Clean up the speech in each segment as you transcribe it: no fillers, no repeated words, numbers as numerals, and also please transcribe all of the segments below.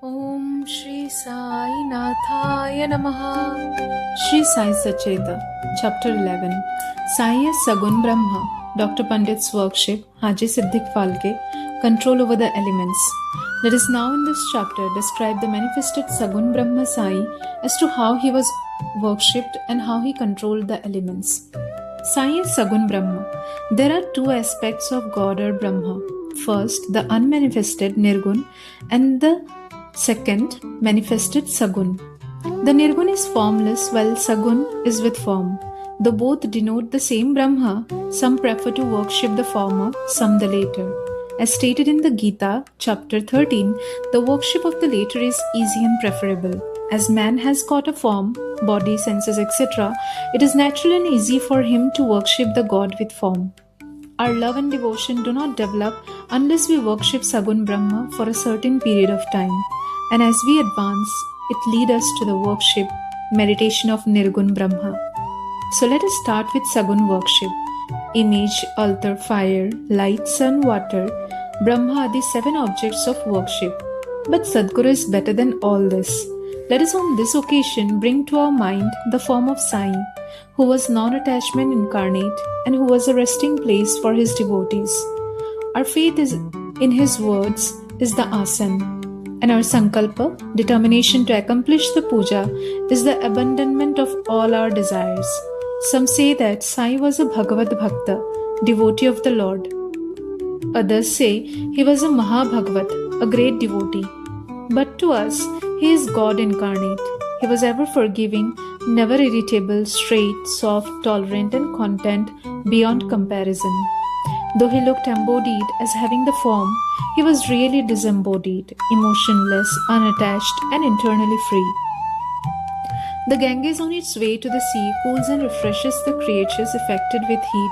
Om Shri Sai Nathaya Namaha. Shri Sai Satcharitra, Chapter 11. Sai is Sagun Brahma, Dr. Pandit's worship, Haji Siddhik Phalke, control over the elements. Let us now in this chapter describe the manifested Sagun Brahma Sai as to how he was worshipped and how he controlled the elements. Sai is Sagun Brahma. There are two aspects of God or Brahma. First, the unmanifested Nirgun, and the second, manifested Sagun. The Nirgun is formless while Sagun is with form. Though both denote the same Brahma, some prefer to worship the former, some the later. As stated in the Gita, chapter 13, the worship of the later is easy and preferable. As man has got a form, body, senses, etc., it is natural and easy for him to worship the God with form. Our love and devotion do not develop unless we worship Sagun Brahma for a certain period of time. And as we advance, it leads us to the worship, meditation of Nirgun Brahma. So let us start with Sagun worship. Image, altar, fire, light, sun, water, Brahma are the 7 objects of worship. But Sadguru is better than all this. Let us on this occasion bring to our mind the form of Sai, who was non-attachment incarnate and who was a resting place for his devotees. Our faith is in his words is the asan, and our sankalpa, determination to accomplish the puja, is the abandonment of all our desires. Some say that Sai was a Bhagavad Bhakta, devotee of the Lord. Others say he was a Mahabhagavat, a great devotee. But to us, he is God incarnate. He was ever forgiving, never irritable, straight, soft, tolerant, and content beyond comparison. Though he looked embodied as having the form, he was really disembodied, emotionless, unattached, and internally free. The Ganges on its way to the sea cools and refreshes the creatures affected with heat,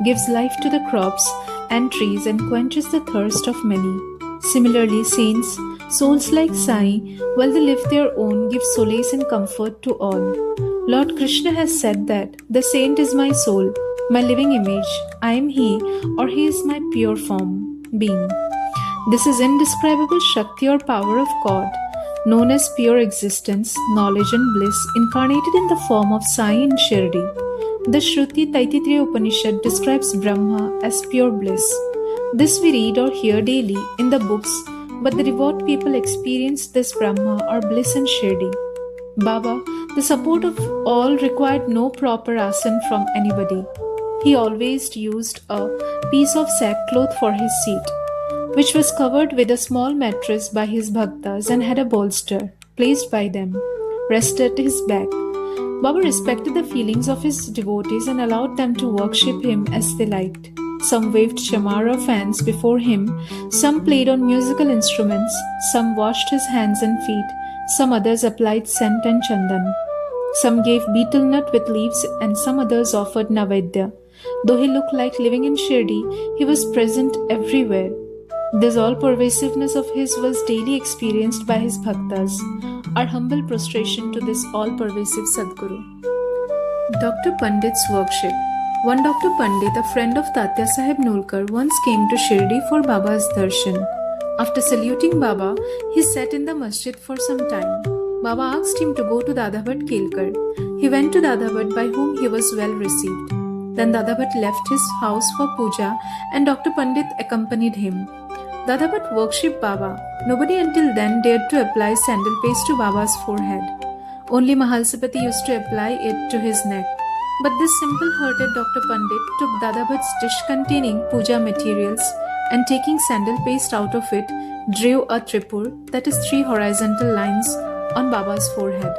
gives life to the crops and trees, and quenches the thirst of many. Similarly, saints, souls like Sai, while they live their own, give solace and comfort to all. Lord Krishna has said that the saint is my soul, my living image. I am he, or he is my pure form, being. This is indescribable Shakti or power of God, known as pure existence, knowledge and bliss, incarnated in the form of Sai in Shirdi. The Shruti Taititriya Upanishad describes Brahma as pure bliss. This we read or hear daily in the books, but the devout people experience this Brahma or bliss in Shirdi. Baba, the support of all, required no proper asan from anybody. He always used a piece of sackcloth for his seat, which was covered with a small mattress by his bhaktas and had a bolster placed by them, rested at his back. Baba respected the feelings of his devotees and allowed them to worship him as they liked. Some waved chamara fans before him, some played on musical instruments, some washed his hands and feet, some others applied scent and chandan. Some gave betel nut with leaves and some others offered navaidya. Though he looked like living in Shirdi, he was present everywhere. This all-pervasiveness of his was daily experienced by his bhaktas. Our humble prostration to this all-pervasive Sadguru. Dr. Pandit's worship. One Dr. Pandit, a friend of Tatya Sahib Nulkar, once came to Shirdi for Baba's darshan. After saluting Baba, he sat in the masjid for some time. Baba asked him to go to Dadabhat Kelkar. He went to Dadabhat, by whom he was well received. Then Dadabhat left his house for puja and Dr. Pandit accompanied him. Dadabhat worshipped Baba. Nobody until then dared to apply sandal paste to Baba's forehead. Only Mahalsapati used to apply it to his neck. But this simple-hearted Dr. Pandit took Dadabhat's dish containing puja materials and taking sandal paste out of it, drew a tripur, that is 3 horizontal lines, on Baba's forehead.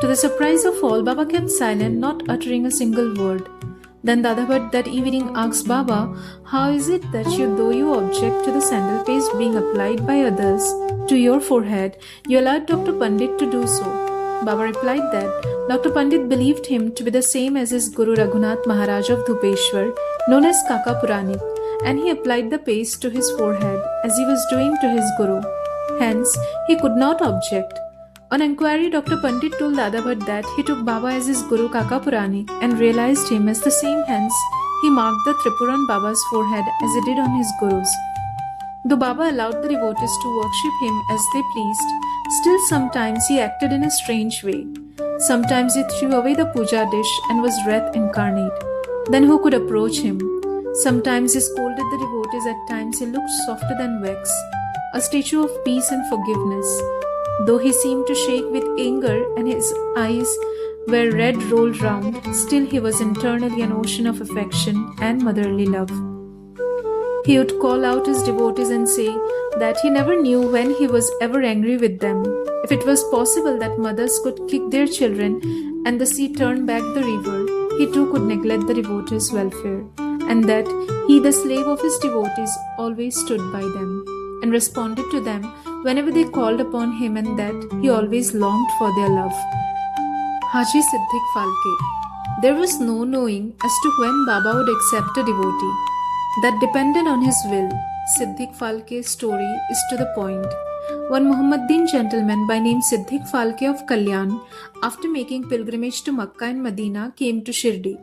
To the surprise of all, Baba kept silent, not uttering a single word. Then Dadabhat that evening asked Baba, "How is it that though you object to the sandal paste being applied by others to your forehead, you allowed Dr. Pandit to do so?" Baba replied that Dr. Pandit believed him to be the same as his Guru Raghunath Maharaj of Dhupeshwar, known as Kaka Puranik, and he applied the paste to his forehead as he was doing to his Guru. Hence, he could not object. On inquiry, Dr. Pandit told Dadabhat that he took Baba as his Guru Kaka Puranik and realized him as the same, hence he marked the tripur on Baba's forehead as he did on his Guru's. Though Baba allowed the devotees to worship him as they pleased, still sometimes he acted in a strange way. Sometimes he threw away the puja dish and was wrath incarnate. Then who could approach him? Sometimes he scolded the devotees, at times he looked softer than wax, a statue of peace and forgiveness. Though he seemed to shake with anger and his eyes were red rolled round, still he was internally an ocean of affection and motherly love. He would call out his devotees and say that he never knew when he was ever angry with them. If it was possible that mothers could kick their children and the sea turn back the river, he too could neglect the devotees' welfare, and that he, the slave of his devotees, always stood by them and responded to them whenever they called upon him, and that he always longed for their love. Haji Siddhik Phalke. There was no knowing as to when Baba would accept a devotee. That depended on his will. Siddhik Phalke's story is to the point. One Muhammadan gentleman by name Siddhik Phalke of Kalyan, after making pilgrimage to Makkah and Medina, came to Shirdi.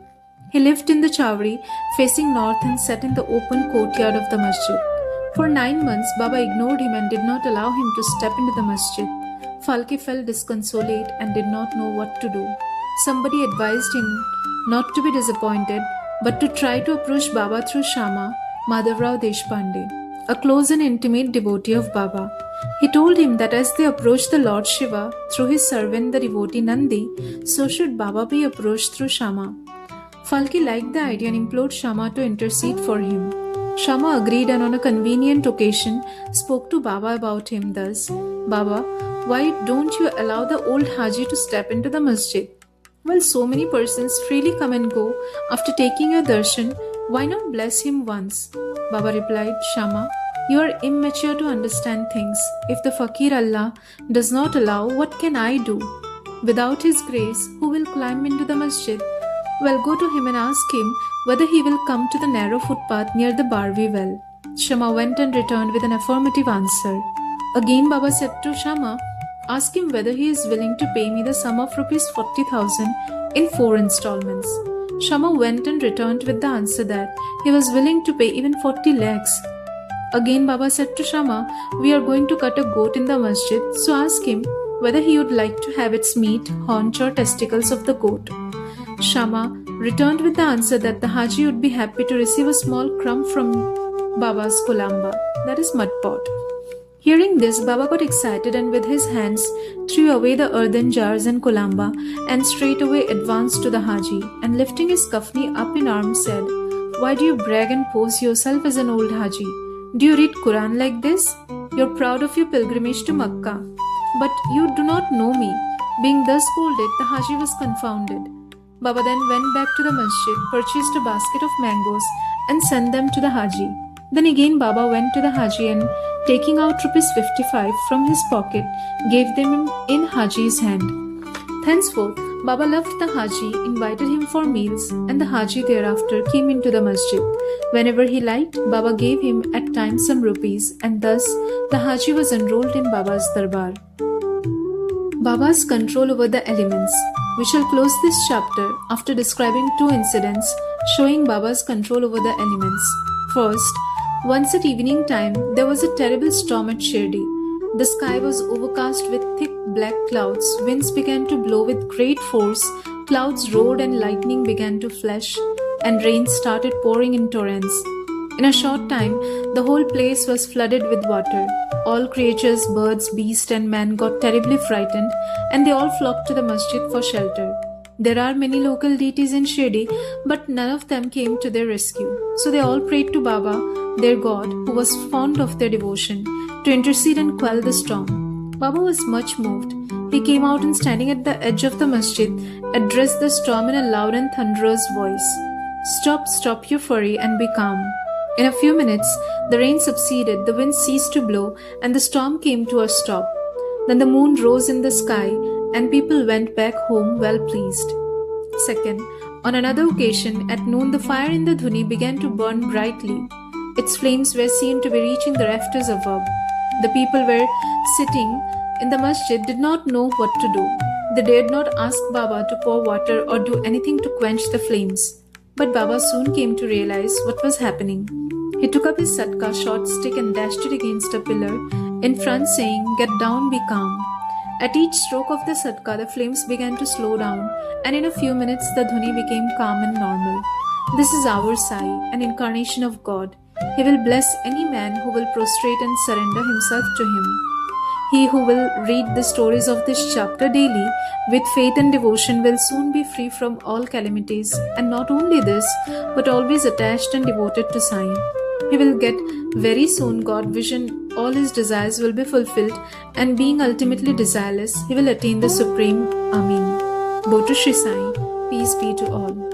He lived in the Chawri, facing north, and sat in the open courtyard of the masjid. For 9 months, Baba ignored him and did not allow him to step into the masjid. Phalke felt disconsolate and did not know what to do. Somebody advised him not to be disappointed, but to try to approach Baba through Shama, Madhavrao Deshpande, a close and intimate devotee of Baba. He told him that as they approached the Lord Shiva through his servant the devotee Nandi, so should Baba be approached through Shama. Phalke liked the idea and implored Shama to intercede for him. Shama agreed and on a convenient occasion spoke to Baba about him thus: Baba, why don't you allow the old Haji to step into the masjid? Well, so many persons freely come and go after taking your darshan, why not bless him once? Baba replied, Shama, you are immature to understand things. If the Fakir Allah does not allow, what can I do? Without his grace, who will climb into the masjid? Well, go to him and ask him whether he will come to the narrow footpath near the Barvi well. Shama went and returned with an affirmative answer. Again Baba said to Shama, ask him whether he is willing to pay me the sum of rupees 40,000 in 4 installments. Shama went and returned with the answer that he was willing to pay even 40 lakhs. Again Baba said to Shama, we are going to cut a goat in the masjid, so ask him whether he would like to have its meat, haunch or testicles of the goat. Shama returned with the answer that the Haji would be happy to receive a small crumb from Baba's kolamba, that is mud pot. Hearing this, Baba got excited and with his hands threw away the earthen jars and kolamba and straightway advanced to the Haji and lifting his kafni up in arms said, why do you brag and pose yourself as an old Haji? Do you read Quran like this? You're proud of your pilgrimage to Makkah, but you do not know me. Being thus scolded, the Haji was confounded. Baba then went back to the masjid, purchased a basket of mangoes and sent them to the Haji. Then again Baba went to the Haji and taking out rupees 55 from his pocket, gave them in Haji's hand. Thenceforth, Baba loved the Haji, invited him for meals, and the Haji thereafter came into the masjid. Whenever he liked, Baba gave him at times some rupees, and thus the Haji was enrolled in Baba's darbar. Baba's control over the elements. We shall close this chapter after describing 2 incidents showing Baba's control over the elements. First, once at evening time, there was a terrible storm at Shirdi. The sky was overcast with thick black clouds, winds began to blow with great force, clouds roared and lightning began to flash, and rain started pouring in torrents. In a short time, the whole place was flooded with water. All creatures, birds, beasts and man got terribly frightened, and they all flocked to the masjid for shelter. There are many local deities in Shirdi, but none of them came to their rescue. So they all prayed to Baba, their God, who was fond of their devotion, to intercede and quell the storm. Baba was much moved. He came out and standing at the edge of the masjid, addressed the storm in a loud and thunderous voice. Stop, stop your fury and be calm. In a few minutes, the rain subsided, the wind ceased to blow, and the storm came to a stop. Then the moon rose in the sky, and people went back home well pleased. Second, on another occasion, at noon the fire in the dhuni began to burn brightly. Its flames were seen to be reaching the rafters above. The people were sitting in the masjid did not know what to do. They dared not ask Baba to pour water or do anything to quench the flames. But Baba soon came to realize what was happening. He took up his satka short stick and dashed it against a pillar in front, saying, "Get down, be calm." At each stroke of the satka, the flames began to slow down, and in a few minutes the dhuni became calm and normal. This is our Sai, an incarnation of God. He will bless any man who will prostrate and surrender himself to him. He who will read the stories of this chapter daily with faith and devotion will soon be free from all calamities, and not only this, but always attached and devoted to Sai. He will get very soon God vision, all his desires will be fulfilled, and being ultimately desireless, he will attain the supreme Amin. Bow to Shri Sai. Peace be to all.